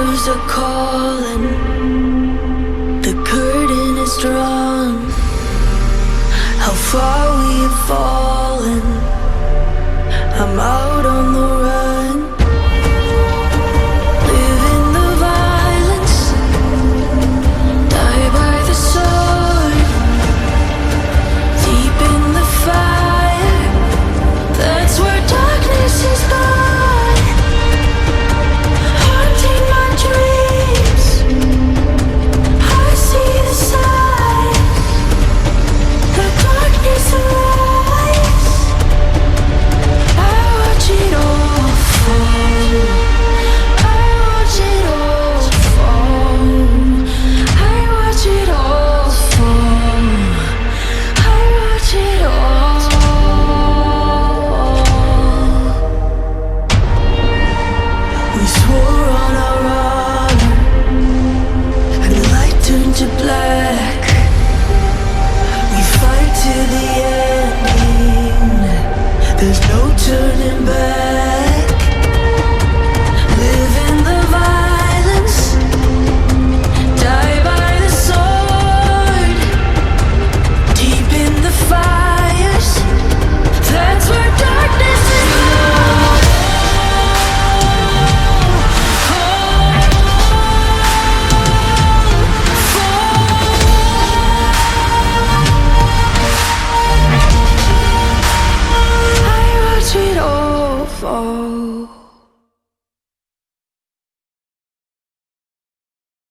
stars are calling, the curtain is drawn. How far we have fallen, I'm out on the run. Live in the violence, die by the sword. Deep in the fire, that's where darkness is gone. Haunting my dreams, I see the signs. The darkness arise, I watch it all fall. I watch it all fall. I watch it all fall. I watch it all. We swore